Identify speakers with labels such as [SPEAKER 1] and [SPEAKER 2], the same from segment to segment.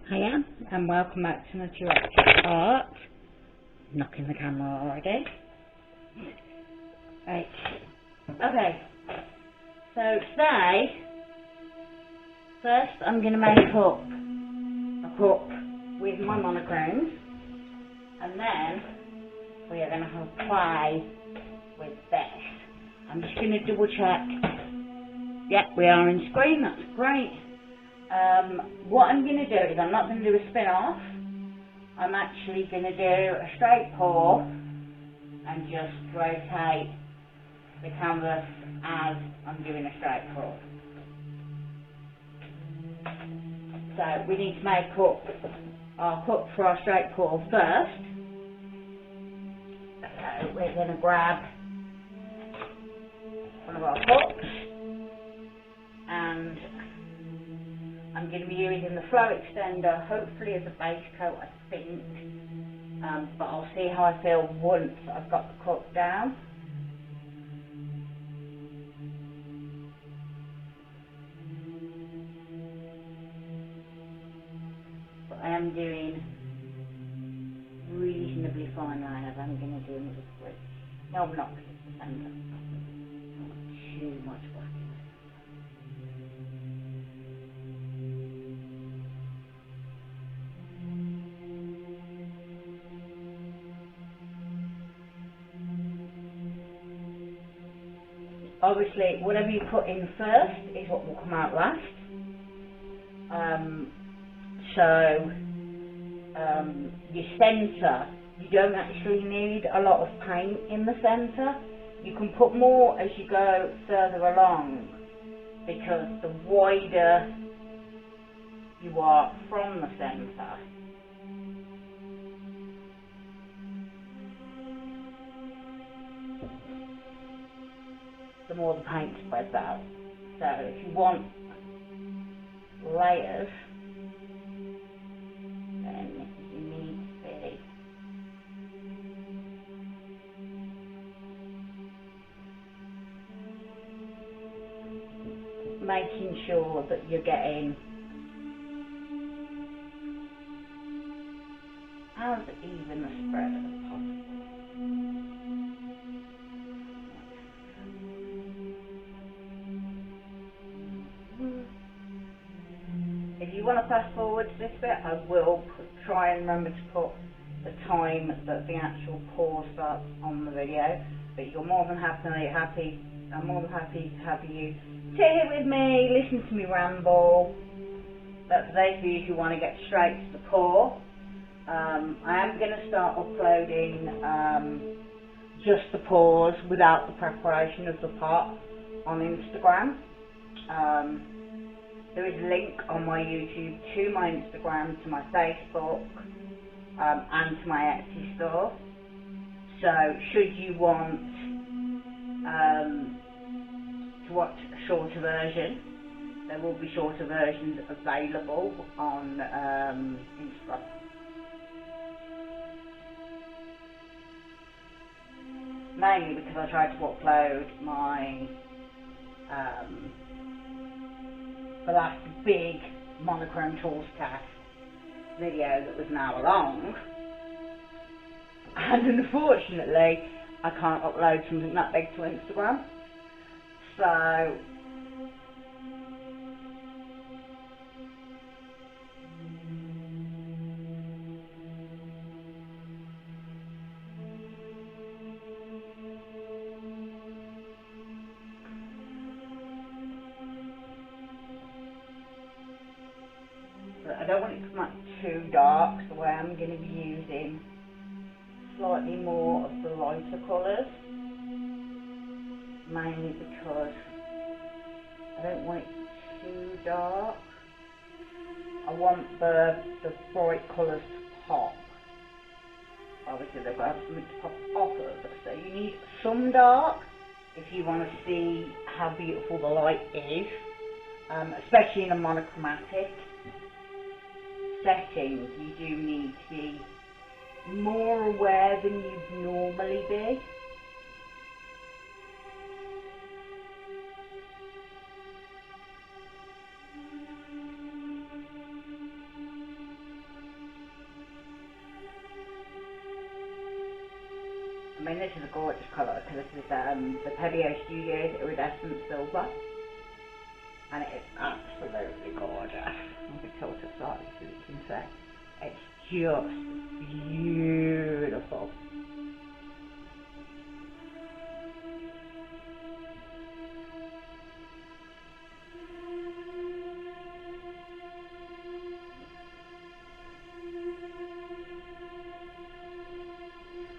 [SPEAKER 1] Hiya, and welcome back to Natural Art. Knocking the camera already. Right. Okay. So today, first I'm going to make up a cup with my monochromes, and then we are going to have play with this. I'm just going to double check. Yep, we are in screen. That's great. What I'm going to do is I'm not going to do a spin off. I'm actually going to do a straight pour and just rotate the canvas as I'm doing a straight pour. So we need to make up our cup for our straight pour first. So we're going to grab one of our cups, and I'm going to be using the flow extender, hopefully as a base coat, I think, but I'll see how I feel once I've got the cup down. But I am doing reasonably fine liners. I'm going to do another 3. No, I'm not, because it's the centre. Not too much black. Obviously, whatever you put in first is what will come out last. Your centre, you don't actually need a lot of paint in the centre. You can put more as you go further along, because the wider you are from the centre, the more the paint spreads out. So if you want layers, then you need to be making sure that you're getting as even a spread as possible. If you want to fast forward to this bit, I will try and remember to put the time that the actual pour starts on the video, but you're more than happy. I'm more than happy to have you sit here with me, listen to me ramble. But for those of you who want to get straight to the pour, I am going to start uploading just the pours without the preparation of the pot on Instagram. There is a link on my YouTube to my Instagram, to my Facebook, and to my Etsy store. So should you want to watch a shorter version, there will be shorter versions available on Instagram. Mainly because I tried to upload my the last big monochrome tools test video that was an hour long, and unfortunately I can't upload something that big to Instagram. So I don't want it to come out too dark, so I'm going to be using slightly more of the lighter colours, mainly because I don't want it too dark. I want the bright colours to pop. Obviously they've got to have something to pop off of, so you need some dark if you want to see how beautiful the light is, especially in a monochromatic setting. You do need to be more aware than you'd normally be. mean, this is a gorgeous colour because this is the Pebeo Studios Iridescent Silver, and it is absolutely gorgeous. I'll be tilt it slightly so you can see. It's just beautiful.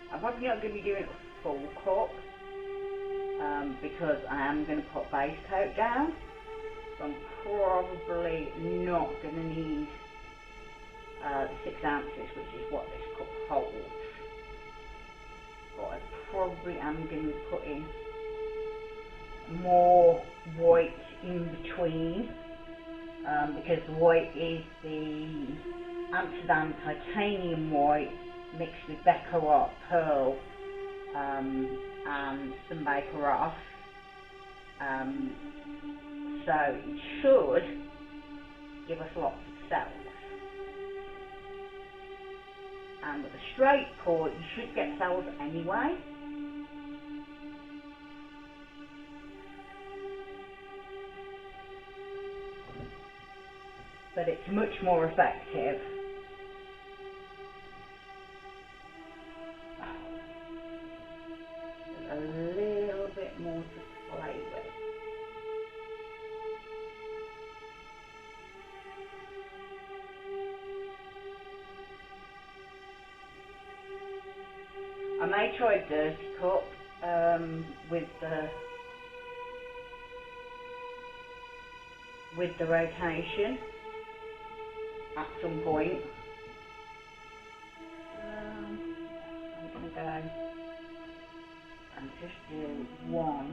[SPEAKER 1] I'm probably not going to be doing it full cut because I am going to put base coat down. So I'm probably not going to need the 6 ounces, which is what this cup holds. But I probably am going to be putting more white in between because the white is the Amsterdam titanium white mixed with Baccarat pearl and some Baccarat. So it should give us lots of cells. And with a straight pour, you should get cells anyway. But it's much more effective. A little bit more to play with. I may try a dirty cup with the rotation at some point. I'm going to go and just do one.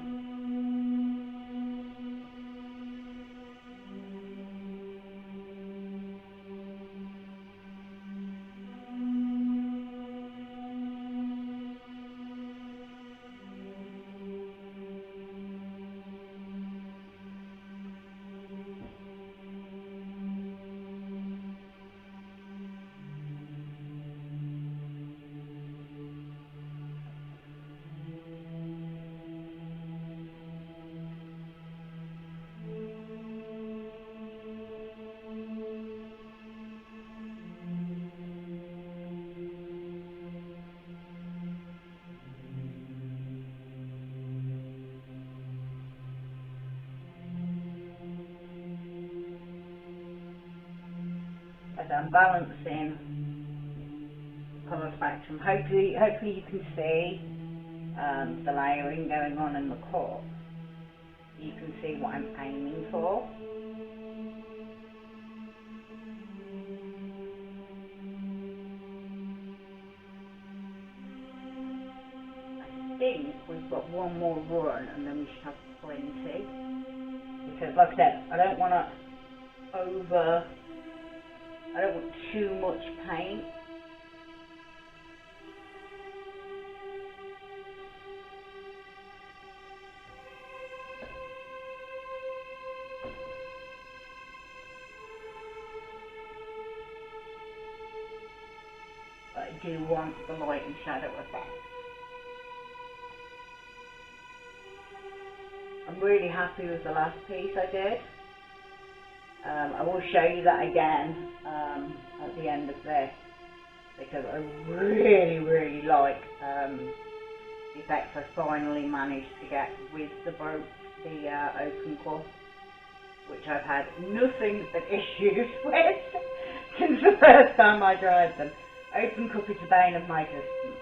[SPEAKER 1] As I'm balancing colour spectrum, hopefully you can see the layering going on in the cup. You can see what I'm aiming for. I think we've got one more run and then we should have plenty. Because like I said, I don't want too much paint. But I do want the light and shadow effect. I'm really happy with the last piece I did. I will show you that again at the end of this because I really like the effects I finally managed to get with the open cup, which I've had nothing but issues with since the first time I tried them. Open cup is the bane of my existence.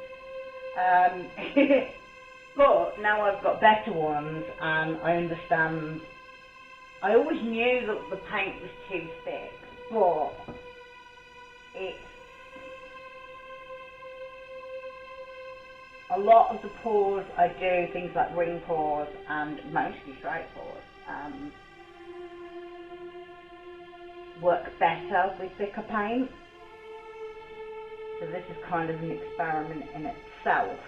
[SPEAKER 1] But now I've got better ones and I understand. I always knew that the paint was too thick, but a lot of the pours I do, things like ring pours and mostly straight pours, work better with thicker paint. So this is kind of an experiment in itself.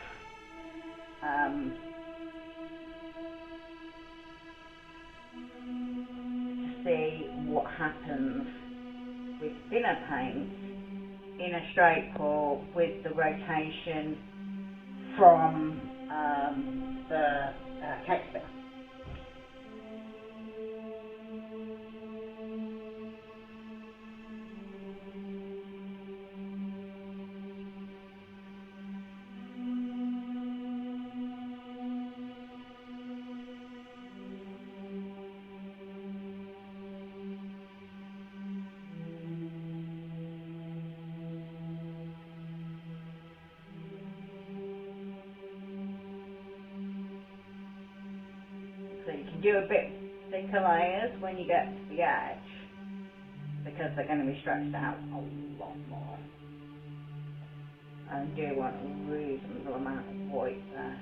[SPEAKER 1] To see what happens with thinner paint in a straight pour with the rotation from the cake spinner. So you can do a bit thicker layers when you get to the edge, because they're going to be stretched out a lot more. And do want a reasonable amount of white there.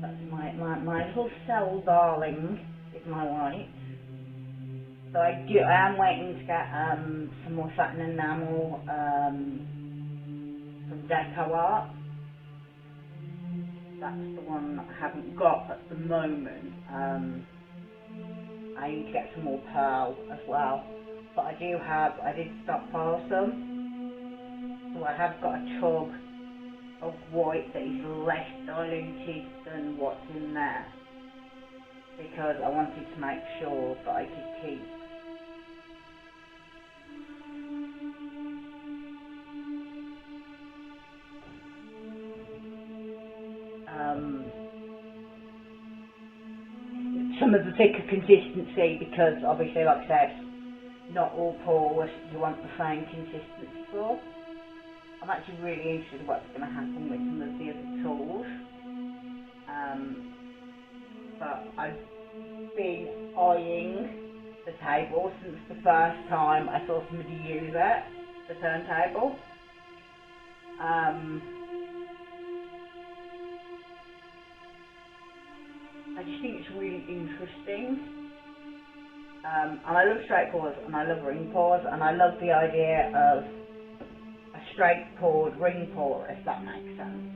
[SPEAKER 1] That's my little cell darling is my white. So I am waiting to get some more satin enamel from Deco Art. That's the one that I haven't got at the moment. I need to get some more pearl as well. But I did stockpile some. So I have got a tub of white that is less diluted than what's in there. Because I wanted to make sure that I could keep some of the thicker consistency, because obviously, like I said, not all pours you want the same consistency for. I'm actually really interested in what's going to happen with some of the other tools. But I've been eyeing the table since the first time I saw somebody use it, the turntable. I just think it's really interesting. And I love straight pours and I love ring pours, and I love the idea of a straight poured ring pour, if that makes sense.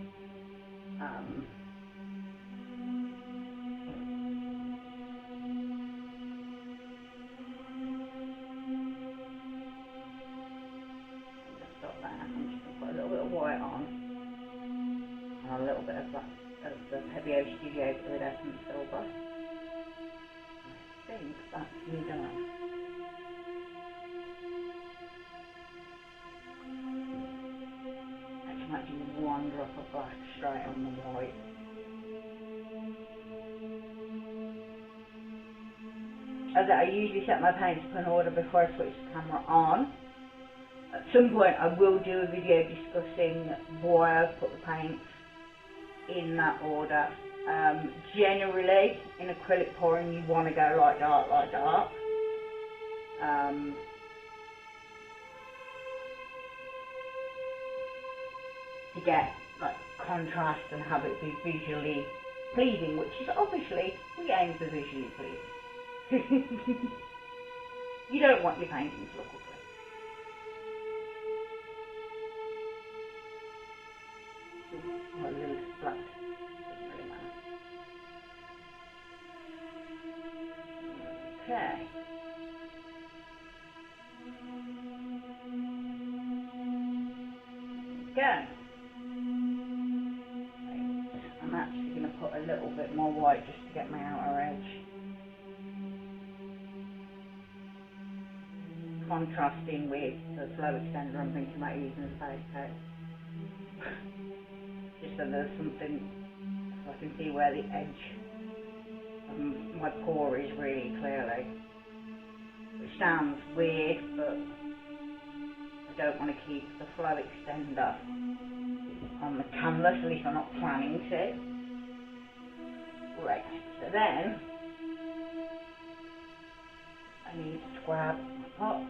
[SPEAKER 1] Just stop there. I'm just going to put a little bit of white on and a little bit of black of the Heavy O Studio Iridescent Silver. I think that's me done. I might do one drop of black straight on the white. As I usually set my paints to an order before I switch the camera on. At some point I will do a video discussing why I've put the paints in that order. Generally, in acrylic pouring, you want to go light dark, light dark. To get like contrast and have it be visually pleasing, which is obviously we aim for visually pleasing. You don't want your painting to look ugly. Or a little splat. Doesn't really matter. Okay. Go. I'm actually going to put a little bit more white just to get my outer edge. Contrasting with the flow extender I'm thinking about using as a base coat. Just so there's something, so I can see where the edge of my pour is really clearly. Which sounds weird, but I don't want to keep the flow extender on the canvas, at least I'm not planning to. Right, so then I need to grab my pot.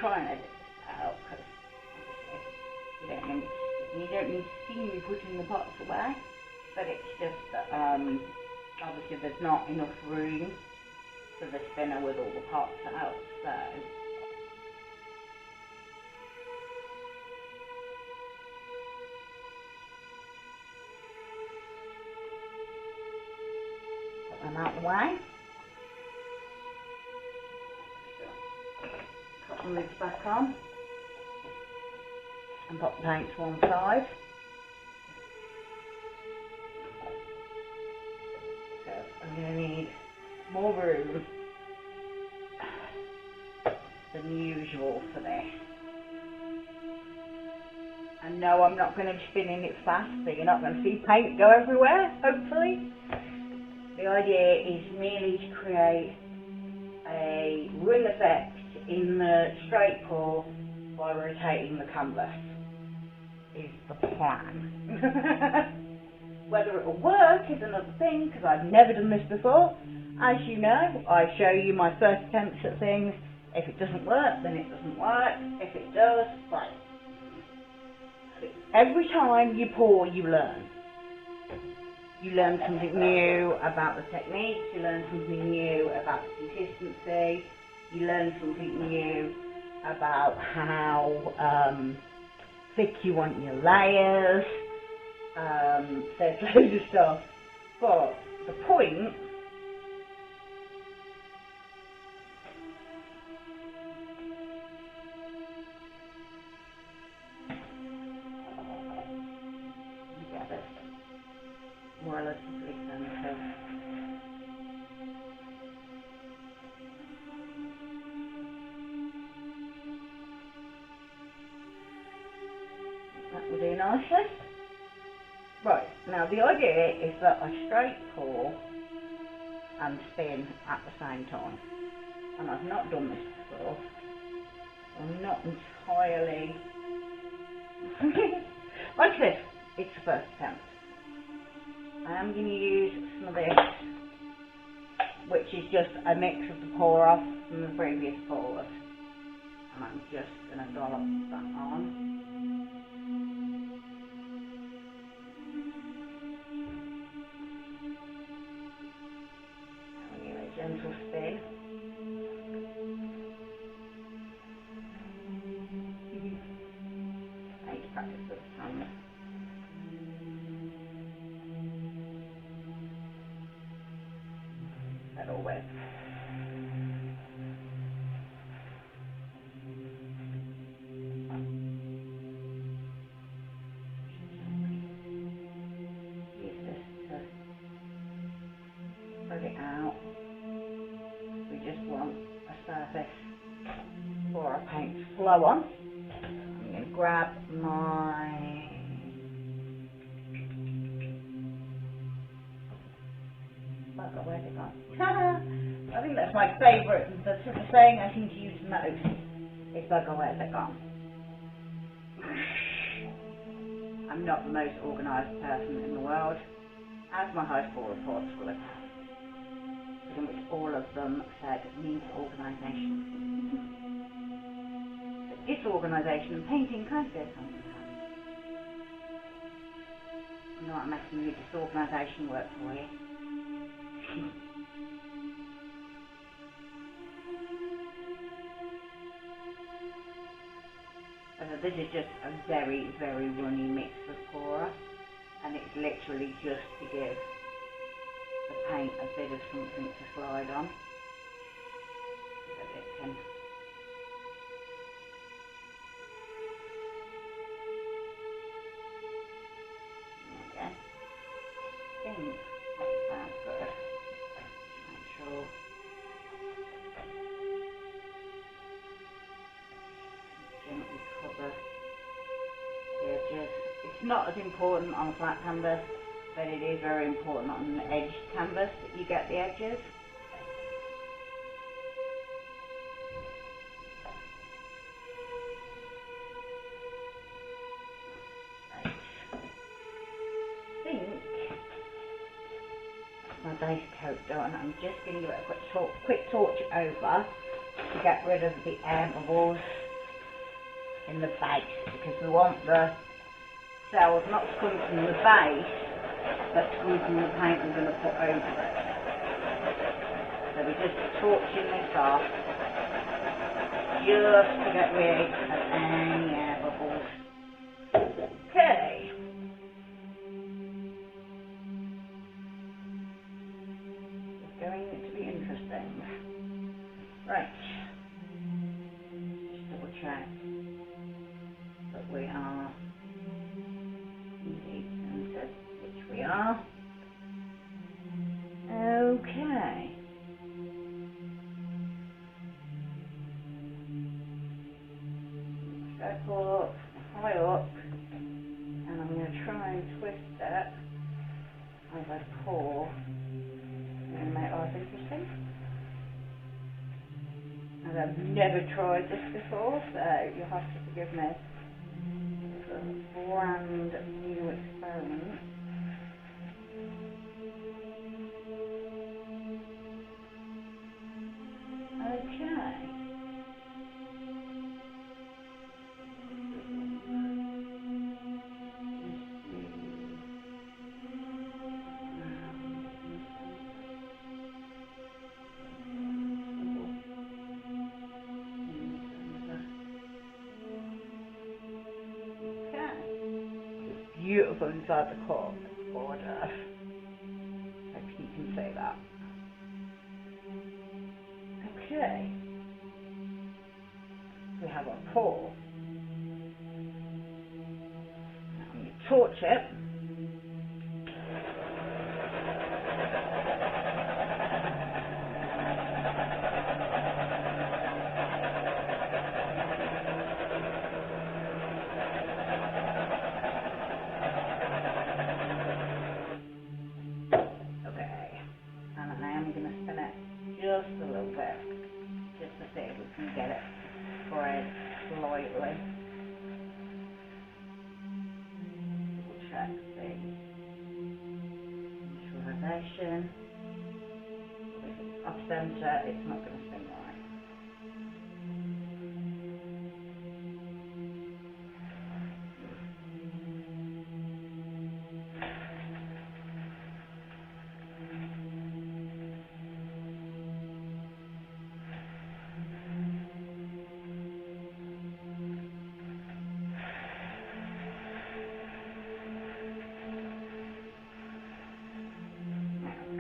[SPEAKER 1] Try and edit this out, because you don't need to see me putting the pots away, but it's just that obviously there's not enough room for the spinner with all the pots out, so out of the way. Put the lids back on and pop the paint to one side. So I'm going to need more room than usual for this. And no, I'm not going to be spinning it fast, so you're not going to see paint go everywhere, hopefully. The idea is merely to create a ring effect in the straight pour by rotating the canvas, is the plan. Whether it will work is another thing, because I've never done this before. As you know, I show you my first attempts at things. If it doesn't work, then it doesn't work. If it does, great. Every time you pour, you learn. You learn something new about the techniques, you learn something new about the consistency, you learn something new about how thick you want your layers. There's loads of stuff. But the point relatively centre. That will do nicely. Right, now the idea is that I straight pour and spin at the same time. And I've not done this before. I'm not entirely like this. It's the first attempt. I am going to use some of this, which is just a mix of the pour off from the previous pours, and I'm just going to dollop that on. And give it a gentle spin. I need to practice with the hand. All wet. Use this to spread it out. We just want a surface for our paint to flow on. I'm going to grab my where's it gone? I think that's my favourite. The saying I seem to use most is bugger, where's it gone? I'm not the most organised person in the world, as my high school reports will have, in which all of them said needs organisation. But disorganisation and painting kind of goes hand in hand. I'm not making the disorganisation work for you. This is just a very, very runny mix of pourer, and it's literally just to give the paint a bit of something to slide on, so that it can okay. I think that's good. Make sure gently cover the edges. It's not as important on a flat canvas, but it is very important on an edged canvas that you get the edges. Right. I think that's my base coat done. I'm just going to give it a quick torch over to get rid of the air bubbles in the base, because we want the cells not to come from the base, but to come from the paint we're going to put over it. So we're just torching this off, just to get rid of any air bubbles. Okay. check that we are indeed centered, which we are. Okay. Step up, high up, and I'm going to try and twist it as I pour and make life interesting. And I've never tried this before, so you'll have to forgive me. It's a brand new experiment. Okay. Beautiful inside the cup. Gorgeous. Hope you can see that. Okay. We have our pour. Now you torch it. Just a little bit, just to see if we can get it spread slightly. We'll check the visualization. If it's off center, it's not going to spin right.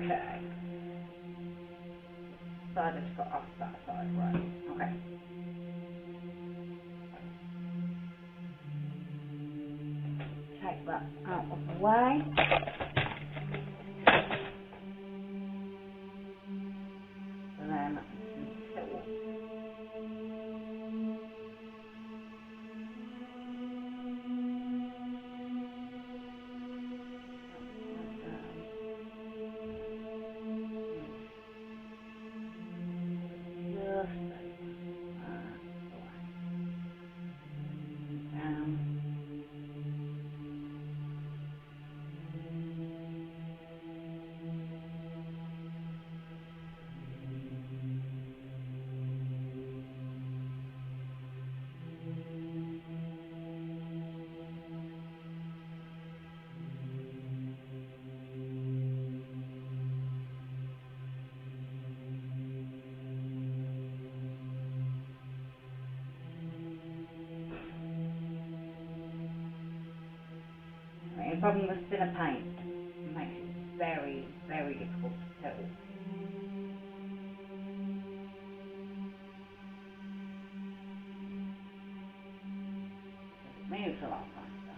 [SPEAKER 1] Okay. So I just got off that side, right? Okay. Take that out of the way. And then tilt. The problem with thinner paint, it makes it very, very difficult to tell. It moves a lot faster.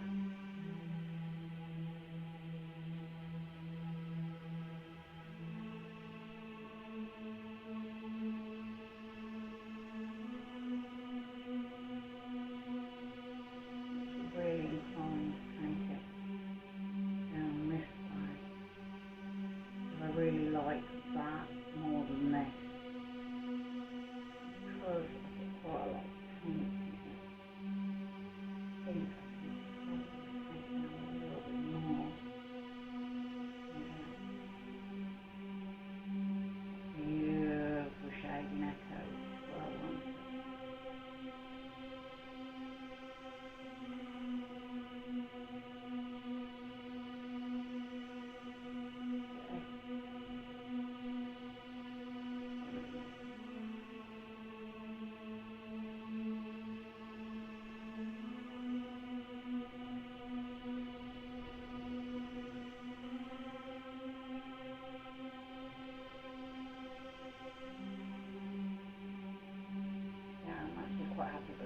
[SPEAKER 1] It's really inclined to paint it down this way. I really like that more than this because I've got quite a lot of paint in it. I think I can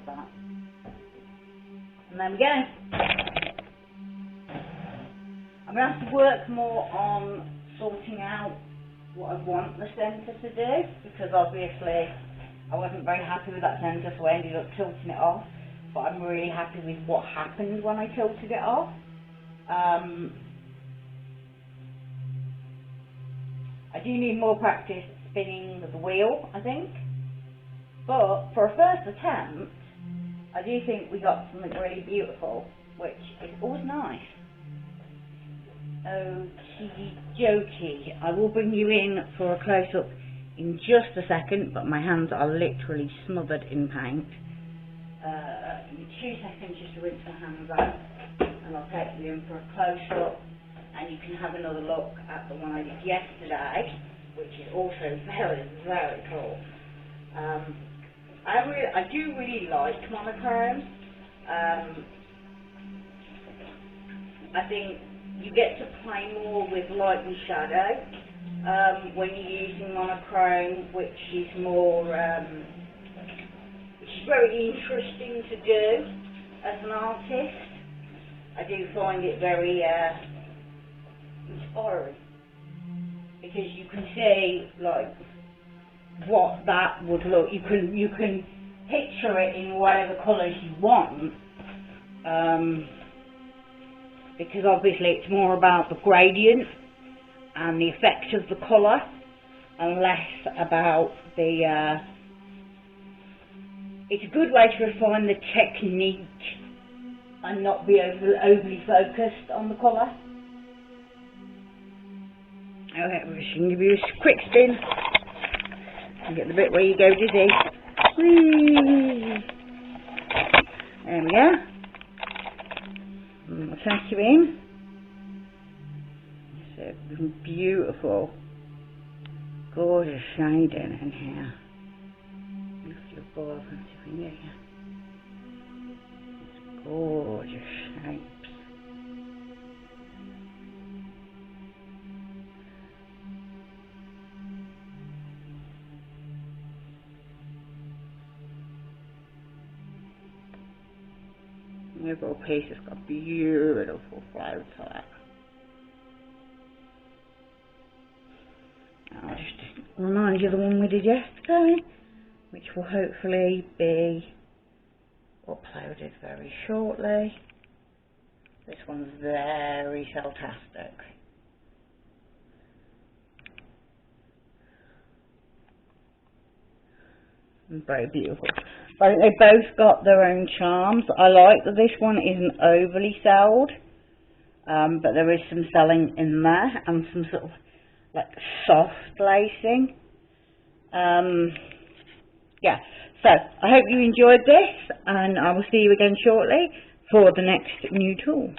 [SPEAKER 1] that. And there we go. I'm going to have to work more on sorting out what I want the centre to do, because obviously I wasn't very happy with that centre, so I ended up tilting it off. But I'm really happy with what happened when I tilted it off. I do need more practice spinning the wheel, I think. But for a first attempt, I do think we got something really beautiful, which is always nice. Okie dokie. I will bring you in for a close-up in just a second, but my hands are literally smothered in paint. Give me 2 seconds just to rinse the hands out, and I'll take you in for a close-up, and you can have another look at the one I did yesterday, which is also very, very cool. I do really like monochrome. I think you get to play more with light and shadow when you're using monochrome, which is more, which is very interesting to do as an artist. I do find it very inspiring, because you can see like what that would look. You can picture it in whatever colours you want. Because obviously it's more about the gradient and the effect of the colour, and less about the it's a good way to refine the technique and not be overly focused on the colour. Okay, we're just going to give you a quick spin and get the bit where you go dizzy. Whee! There we go. I'll take you in. It's a beautiful, gorgeous shading in here. Lift your ball up and see if we can get you. It's gorgeous shapes. The overall piece has got beautiful flow to it. I'll just remind you of the one we did yesterday, which will hopefully be uploaded very shortly. This one's very fantastic. And very beautiful. I think they both got their own charms. I like that this one isn't overly celled, but there is some selling in there and some sort of like soft lacing. Yeah, so I hope you enjoyed this, and I will see you again shortly for the next new tool.